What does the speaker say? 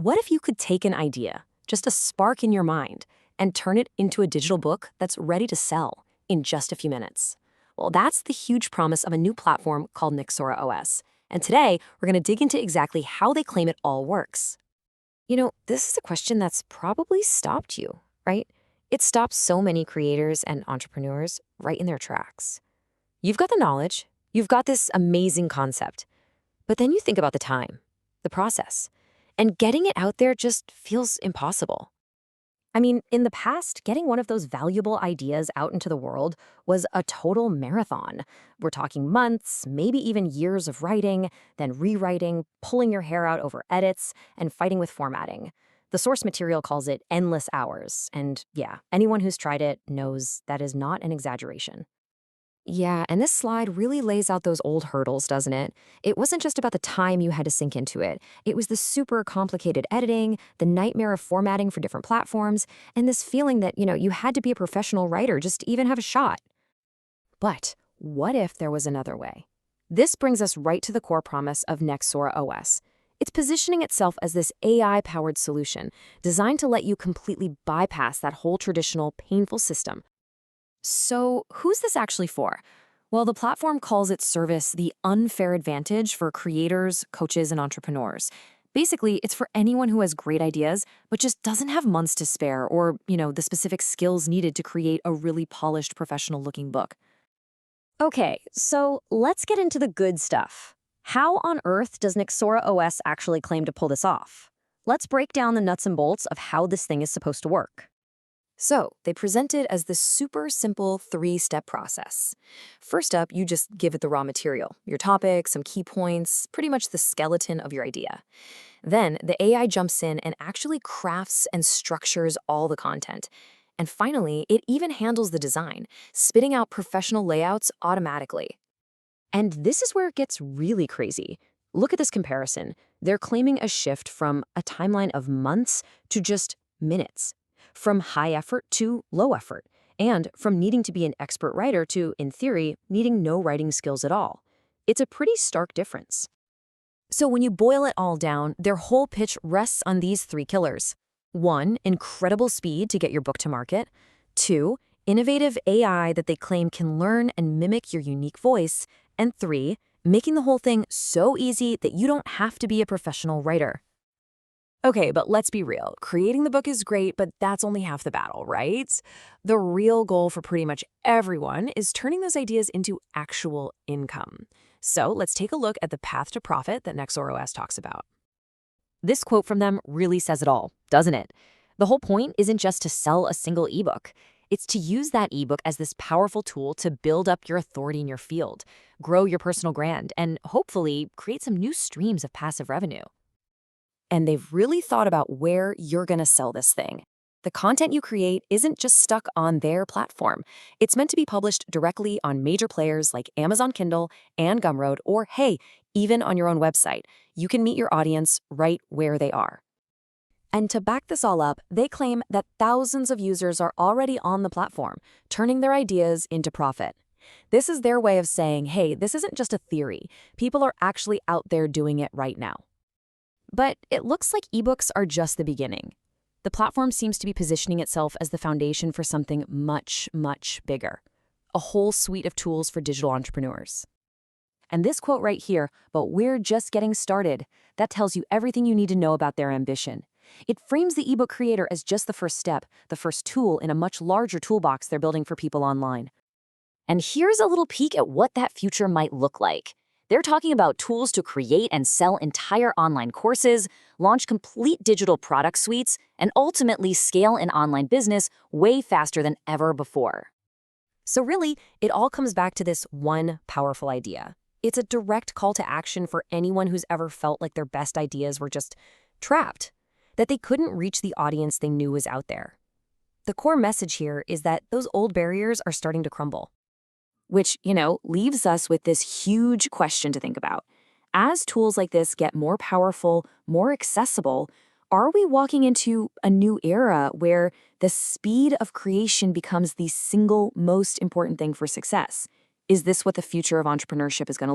What if you could take an idea, just a spark in your mind, and turn it into a digital book that's ready to sell in just a few minutes? Well, that's the huge promise of a new platform called NexoraOS. And today, we're going to dig into exactly how they claim it all works. This is a question that's probably stopped you, right? It stops so many creators and entrepreneurs right in their tracks. You've got the knowledge, you've got this amazing concept, but then you think about the time, the process, and getting it out there just feels impossible. I mean, in the past, getting one of those valuable ideas out into the world was a total marathon. We're talking months, maybe even years of writing, then rewriting, pulling your hair out over edits, and fighting with formatting. The source material calls it endless hours, and yeah, anyone who's tried it knows that is not an exaggeration. Yeah, and this slide really lays out those old hurdles, doesn't it? It wasn't just about the time you had to sink into it. It was the super complicated editing, the nightmare of formatting for different platforms, and this feeling that, you had to be a professional writer just to even have a shot. But what if there was another way? This brings us right to the core promise of NexoraOS. It's positioning itself as this AI-powered solution designed to let you completely bypass that whole traditional, painful system. So, who's this actually for? Well, the platform calls its service the unfair advantage for creators, coaches, and entrepreneurs. Basically, it's for anyone who has great ideas, but just doesn't have months to spare or, the specific skills needed to create a really polished, professional-looking book. Okay, so let's get into the good stuff. How on earth does NexoraOS actually claim to pull this off? Let's break down the nuts and bolts of how this thing is supposed to work. So, they present it as this super simple 3-step process. First up, you just give it the raw material, your topic, some key points, pretty much the skeleton of your idea. Then, the AI jumps in and actually crafts and structures all the content. And finally, it even handles the design, spitting out professional layouts automatically. And this is where it gets really crazy. Look at this comparison. They're claiming a shift from a timeline of months to just minutes. From high effort to low effort, and from needing to be an expert writer to, in theory, needing no writing skills at all. It's a pretty stark difference. So when you boil it all down, their whole pitch rests on these 3 killers. 1, incredible speed to get your book to market. 2, innovative AI that they claim can learn and mimic your unique voice. And 3, making the whole thing so easy that you don't have to be a professional writer. Okay, but let's be real. Creating the book is great, but that's only half the battle, right? The real goal for pretty much everyone is turning those ideas into actual income. So let's take a look at the path to profit that NexoraOS talks about. This quote from them really says it all, doesn't it? The whole point isn't just to sell a single ebook. It's to use that ebook as this powerful tool to build up your authority in your field, grow your personal brand, and hopefully create some new streams of passive revenue. And they've really thought about where you're going to sell this thing. The content you create isn't just stuck on their platform. It's meant to be published directly on major players like Amazon Kindle and Gumroad, or hey, even on your own website. You can meet your audience right where they are. And to back this all up, they claim that thousands of users are already on the platform, turning their ideas into profit. This is their way of saying, hey, this isn't just a theory. People are actually out there doing it right now. But it looks like ebooks are just the beginning. The platform seems to be positioning itself as the foundation for something much, much bigger. A whole suite of tools for digital entrepreneurs. And this quote right here, "But we're just getting started," that tells you everything you need to know about their ambition. It frames the ebook creator as just the first step, the first tool in a much larger toolbox they're building for people online. And here's a little peek at what that future might look like. They're talking about tools to create and sell entire online courses, launch complete digital product suites, and ultimately scale an online business way faster than ever before. So really, it all comes back to this one powerful idea. It's a direct call to action for anyone who's ever felt like their best ideas were just trapped, that they couldn't reach the audience they knew was out there. The core message here is that those old barriers are starting to crumble. Which, leaves us with this huge question to think about. As tools like this get more powerful, more accessible, are we walking into a new era where the speed of creation becomes the single most important thing for success? Is this what the future of entrepreneurship is going to